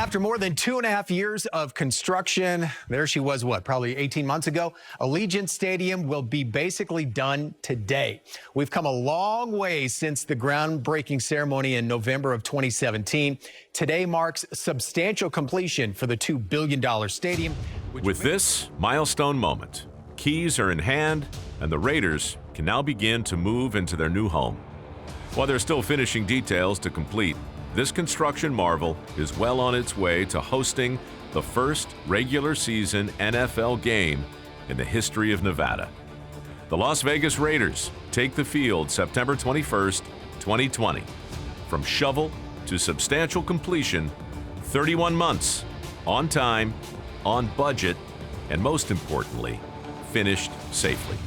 After more than 2.5 years of construction, there she was, probably 18 months ago, Allegiant Stadium will be basically done today. We've come a long way since the groundbreaking ceremony in November of 2017. Today marks substantial completion for the $2 billion stadium. With this milestone moment, keys are in hand, and the Raiders can now begin to move into their new home. While they're still finishing details to complete, this construction marvel is well on its way to hosting the first regular season NFL game in the history of Nevada. The Las Vegas Raiders take the field September 21st, 2020. From shovel to substantial completion, 31 months, on time, on budget, and most importantly, finished safely.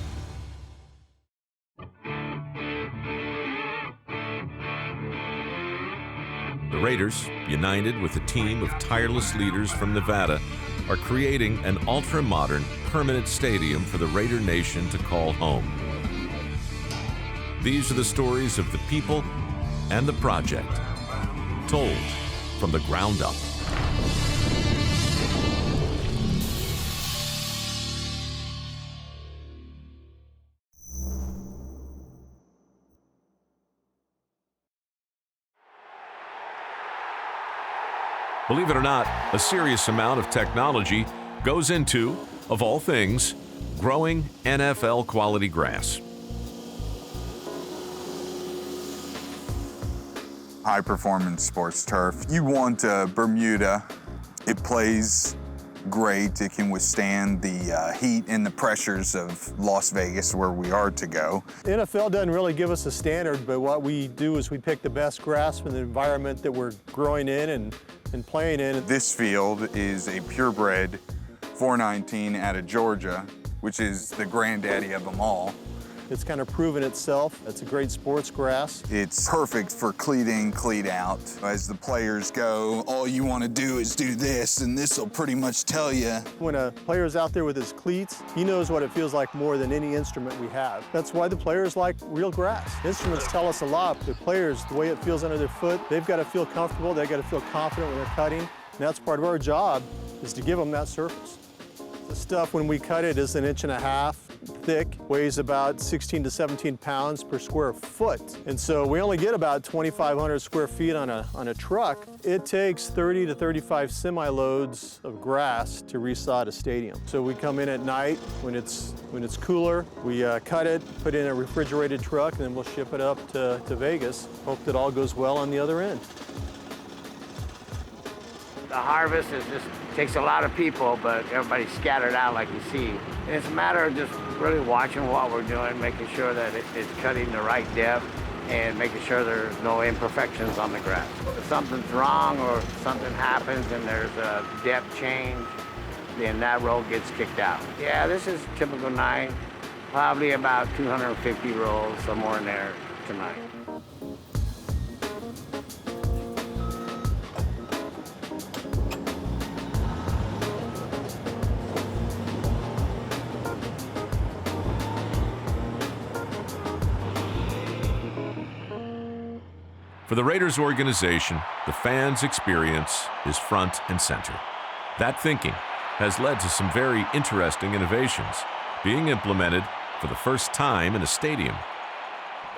The Raiders, united with a team of tireless leaders from Nevada, are creating an ultra-modern, permanent stadium for the Raider Nation to call home. These are the stories of the people and the project, told from the ground up. Believe it or not, a serious amount of technology goes into, of all things, growing NFL quality grass. High performance sports turf. You want Bermuda. It plays great. It can withstand the heat and the pressures of Las Vegas, where we are to go. NFL doesn't really give us a standard, but what we do is we pick the best grass from the environment that we're growing in and playing in. This field is a purebred 419 out of Georgia, which is the granddaddy of them all. It's kind of proven itself. It's a great sports grass. It's perfect for cleat in, cleat out. As the players go, all you want to do is do this, and this will pretty much tell you. When a player's out there with his cleats, he knows what it feels like more than any instrument we have. That's why the players like real grass. Instruments tell us a lot. The players, the way it feels under their foot, they've got to feel comfortable. They've got to feel confident when they're cutting. And that's part of our job, is to give them that surface. The stuff, when we cut it, is 1.5 inches thick, weighs about 16 to 17 pounds per square foot. And so we only get about 2,500 square feet on a truck. It takes 30 to 35 semi-loads of grass to resod a stadium. So we come in at night when it's cooler, we cut it, put it in a refrigerated truck, and then we'll ship it up to Vegas. Hope that all goes well on the other end. The harvest takes a lot of people, but everybody's scattered out like you see. And it's a matter of just really watching what we're doing, making sure that it's cutting the right depth and making sure there's no imperfections on the grass. If something's wrong or something happens and there's a depth change, then that roll gets kicked out. Yeah, this is typical 9, probably about 250 rolls, somewhere in there tonight. For the Raiders organization, the fans' experience is front and center. That thinking has led to some very interesting innovations being implemented for the first time in a stadium.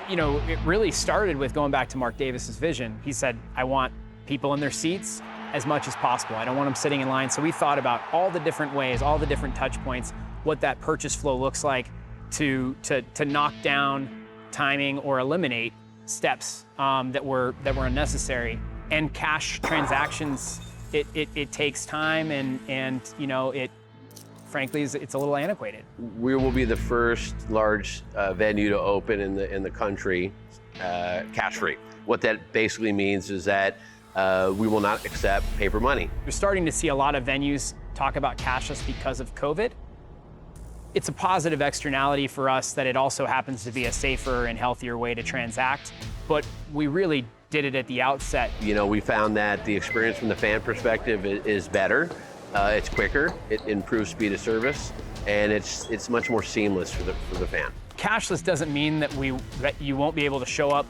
You know, it really started with going back to Mark Davis's vision. He said, I want people in their seats as much as possible. I don't want them sitting in line. So we thought about all the different ways, all the different touch points, what that purchase flow looks like to knock down timing or eliminate steps that were unnecessary. And cash transactions, it takes time, and you know, it frankly it's a little antiquated. We will be the first large venue to open in the country cash free. What that basically means is that we will not accept paper money. You're starting to see a lot of venues talk about cashless because of COVID. It's a positive externality for us that it also happens to be a safer and healthier way to transact, but we really did it at the outset. You know, we found that the experience from the fan perspective is better, it's quicker, it improves speed of service, and it's much more seamless for the fan. Cashless doesn't mean that you won't be able to show up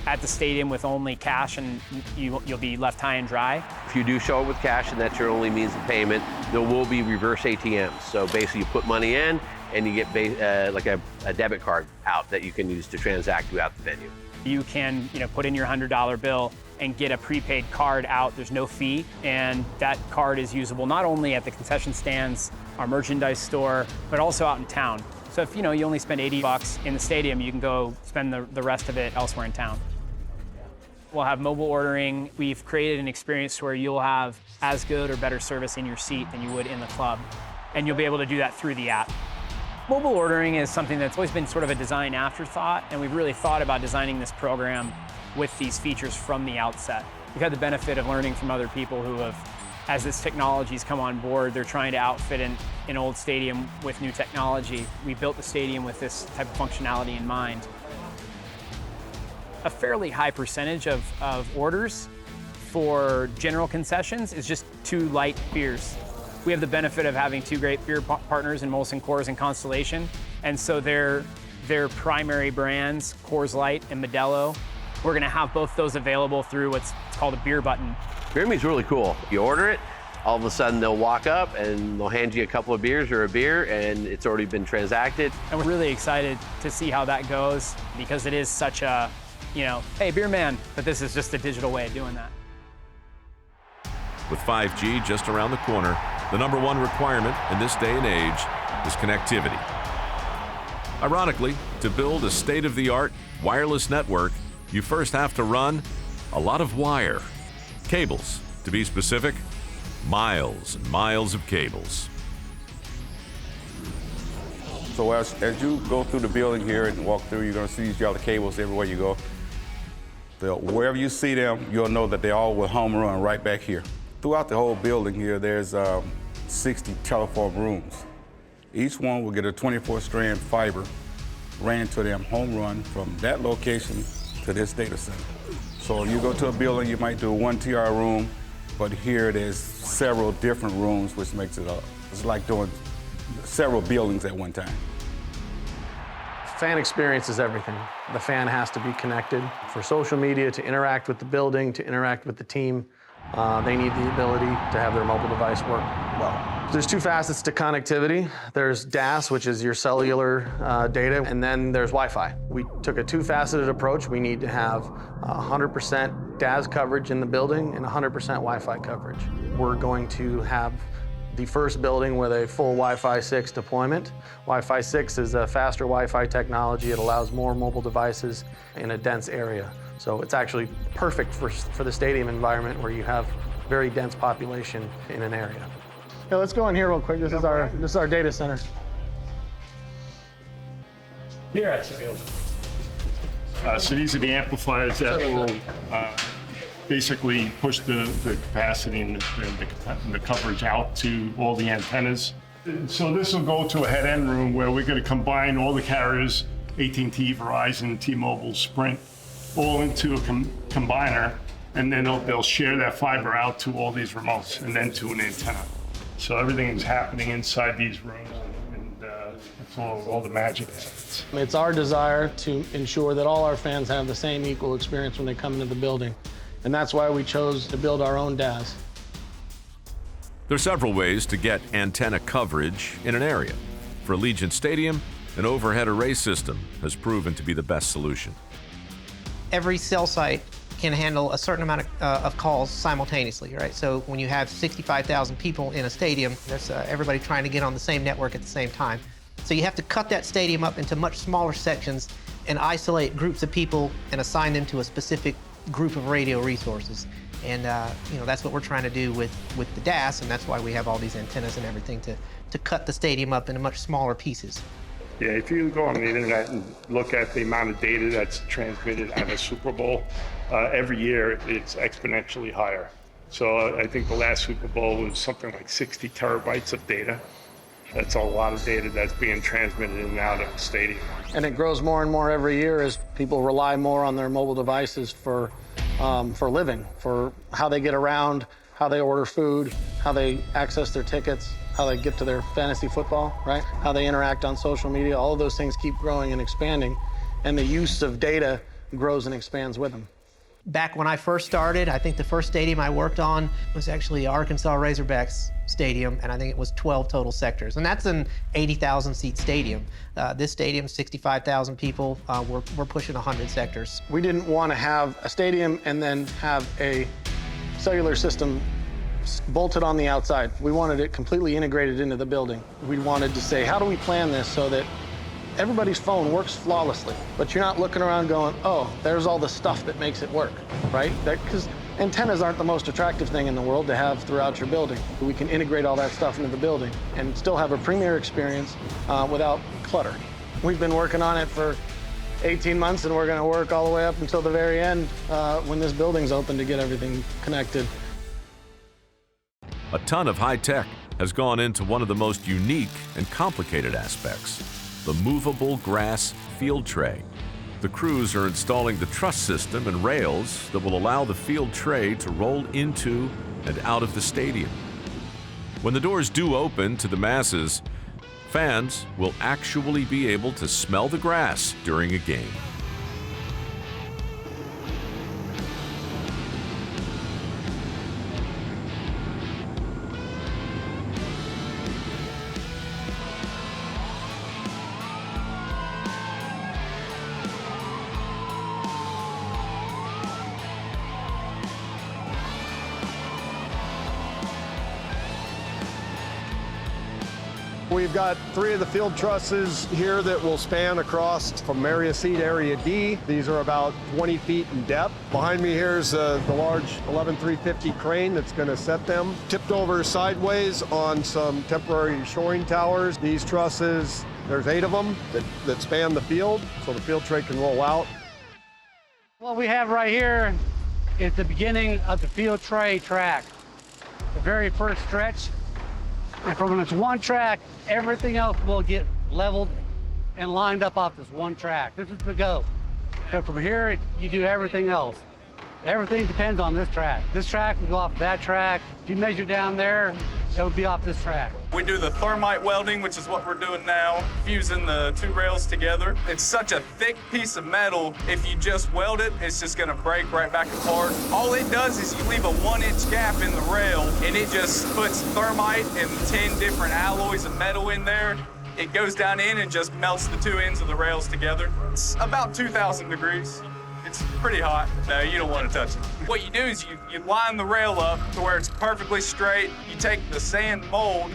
at the stadium with only cash and you'll be left high and dry. If you do show up with cash and that's your only means of payment, there will be reverse ATMs. So basically you put money in and you get like a debit card out that you can use to transact throughout the venue. You can put in your $100 bill and get a prepaid card out. There's no fee, and that card is usable not only at the concession stands, our merchandise store, but also out in town. So if you only spend $80 in the stadium, you can go spend the rest of it elsewhere in town. We'll have mobile ordering. We've created an experience where you'll have as good or better service in your seat than you would in the club, and you'll be able to do that through the app. Mobile ordering is something that's always been sort of a design afterthought, and we've really thought about designing this program with these features from the outset. We've had the benefit of learning from other people who have, as this technology's come on board, they're trying to outfit an old stadium with new technology. We built the stadium with this type of functionality in mind. A fairly high percentage of orders for general concessions is just 2 light beers. We have the benefit of having 2 great beer partners in Molson Coors and Constellation, and so their primary brands, Coors Light and Modelo, we're gonna have both those available through what's called a beer button. Beer me's really cool. You order it, all of a sudden they'll walk up and they'll hand you a couple of beers or a beer, and it's already been transacted. And we're really excited to see how that goes, because it is such a, hey, beer man, but this is just a digital way of doing that. With 5G just around the corner, the #1 requirement in this day and age is connectivity. Ironically, to build a state-of-the-art wireless network, you first have to run a lot of wire. Cables, to be specific, miles and miles of cables. So as you go through the building here and walk through, you're going to see these yellow cables everywhere you go. Wherever you see them, you'll know that they all will home run right back here. Throughout the whole building here, there's 60 telephone rooms. Each one will get a 24-strand fiber ran to them home run from that location to this data center. So you go to a building, you might do a 1 TR room, but here there's several different rooms, which makes it it's like doing several buildings at one time. Fan experience is everything. The fan has to be connected. For social media to interact with the building, to interact with the team, they need the ability to have their mobile device work well. There's 2 facets to connectivity. There's DAS, which is your cellular data, and then there's Wi-Fi. We took a 2-faceted approach. We need to have 100% DAS coverage in the building and 100% Wi-Fi coverage. We're going to have the first building with a full Wi-Fi 6 deployment. Wi-Fi 6 is a faster Wi-Fi technology. It allows more mobile devices in a dense area. So it's actually perfect for the stadium environment where you have very dense population in an area. Yeah, let's go in here real quick. This is our data center. Here at the building. So these are the amplifiers that will basically push the capacity and the coverage out to all the antennas. So this will go to a head-end room where we're going to combine all the carriers, AT&T, Verizon, T-Mobile, Sprint, all into a combiner, and then they'll share that fiber out to all these remotes and then to an antenna. So everything is happening inside these rooms, and that's all the magic is. It's our desire to ensure that all our fans have the same equal experience when they come into the building, and that's why we chose to build our own DAS. There are several ways to get antenna coverage in an area. For Allegiant Stadium, an overhead array system has proven to be the best solution. Every cell site can handle a certain amount of calls simultaneously, right? So when you have 65,000 people in a stadium, there's everybody trying to get on the same network at the same time. So you have to cut that stadium up into much smaller sections and isolate groups of people and assign them to a specific group of radio resources. And that's what we're trying to do with the DAS, and that's why we have all these antennas and everything to cut the stadium up into much smaller pieces. Yeah, if you go on the internet and look at the amount of data that's transmitted at a Super Bowl, every year it's exponentially higher. So I think the last Super Bowl was something like 60 terabytes of data. That's a lot of data that's being transmitted in and out of the stadium. And it grows more and more every year as people rely more on their mobile devices for living, for how they get around, how they order food, how they access their tickets, how they get to their fantasy football, right? How they interact on social media. All of those things keep growing and expanding. And the use of data grows and expands with them. Back when I first started, I think the first stadium I worked on was actually Arkansas Razorbacks Stadium, and I think it was 12 total sectors. And that's an 80,000 seat stadium. This stadium, 65,000 people, we're pushing 100 sectors. We didn't want to have a stadium and then have a cellular system bolted on the outside. We wanted it completely integrated into the building. We wanted to say, how do we plan this so that everybody's phone works flawlessly, but you're not looking around going, oh, there's all the stuff that makes it work, right? Because antennas aren't the most attractive thing in the world to have throughout your building. We can integrate all that stuff into the building and still have a premier experience without clutter. We've been working on it for 18 months, and we're going to work all the way up until the very end when this building's open to get everything connected. A ton of high tech has gone into one of the most unique and complicated aspects, the movable grass field tray. The crews are installing the truss system and rails that will allow the field tray to roll into and out of the stadium. When the doors do open to the masses, fans will actually be able to smell the grass during a game. We've got 3 of the field trusses here that will span across from area C to area D. These are about 20 feet in depth. Behind me here is the large 11350 crane that's going to set them. Tipped over sideways on some temporary shoring towers. These trusses, there's 8 of them that span the field, so the field tray can roll out. What we have right here is the beginning of the field tray track, the very first stretch. And from this one track, everything else will get leveled and lined up off this one track. This is the go. So from here, you do everything else. Everything depends on this track. This track will go off that track. If you measure down there, it would be off this track. We do the thermite welding, which is what we're doing now, fusing the 2 rails together. It's such a thick piece of metal, if you just weld it, it's just gonna break right back apart. All it does is you leave a 1-inch gap in the rail, and it just puts thermite and 10 different alloys of metal in there. It goes down in and just melts the 2 ends of the rails together. It's about 2,000 degrees. It's pretty hot. No, you don't want to touch it. What you do is you line the rail up to where it's perfectly straight. You take the sand mold,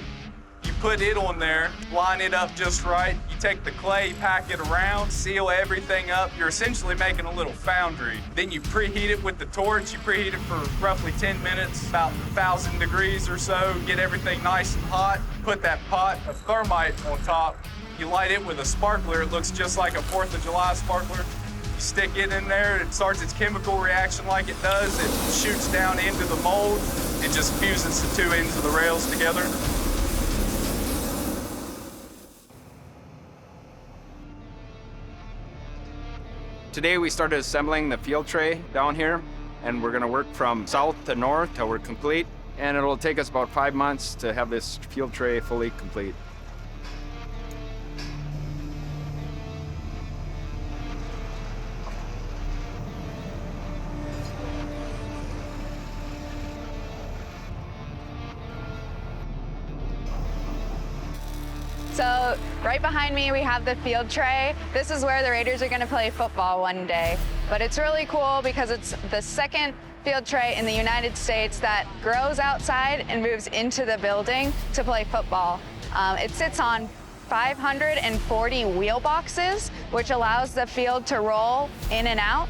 you put it on there, line it up just right. You take the clay, pack it around, seal everything up. You're essentially making a little foundry. Then you preheat it with the torch. You preheat it for roughly 10 minutes, about 1,000 degrees or so. Get everything nice and hot. Put that pot of thermite on top. You light it with a sparkler. It looks just like a 4th of July sparkler. You stick it in there, it starts its chemical reaction like it does. It shoots down into the mold. It just fuses the 2 ends of the rails together. Today we started assembling the field tray down here, and we're gonna work from south to north till we're complete. And it'll take us about 5 months to have this field tray fully complete. So right behind me, we have the field tray. This is where the Raiders are going to play football one day. But it's really cool because it's the second field tray in the United States that grows outside and moves into the building to play football. It sits on 540 wheel boxes, which allows the field to roll in and out.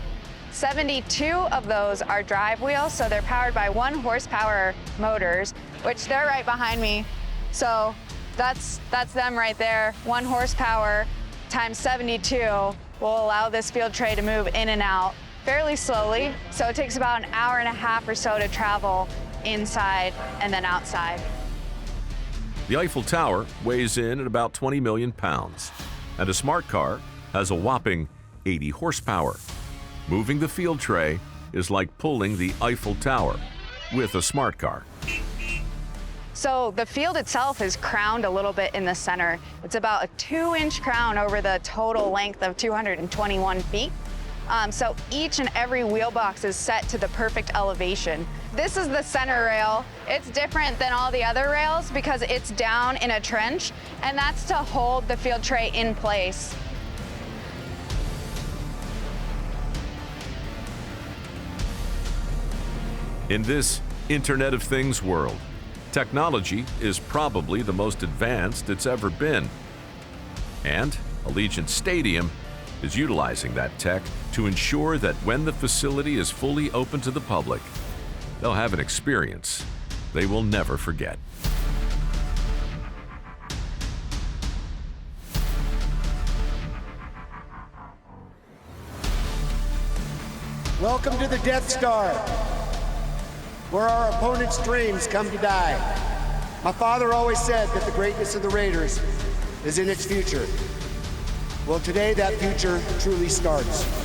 72 of those are drive wheels, so they're powered by 1 horsepower motors, which they're right behind me. So that's them right there. 1 horsepower times 72 will allow this field tray to move in and out fairly slowly. So it takes about an hour and a half or so to travel inside and then outside. The Eiffel Tower weighs in at about 20 million pounds, and a smart car has a whopping 80 horsepower. Moving the field tray is like pulling the Eiffel Tower with a smart car. So the field itself is crowned a little bit in the center. It's about a 2-inch crown over the total length of 221 feet. So each and every wheel box is set to the perfect elevation. This is the center rail. It's different than all the other rails because it's down in a trench, and that's to hold the field tray in place. In this Internet of Things world, technology is probably the most advanced it's ever been. And Allegiant Stadium is utilizing that tech to ensure that when the facility is fully open to the public, they'll have an experience they will never forget. Welcome to the Death Star, where our opponent's dreams come to die. My father always said that the greatness of the Raiders is in its future. Well, today that future truly starts.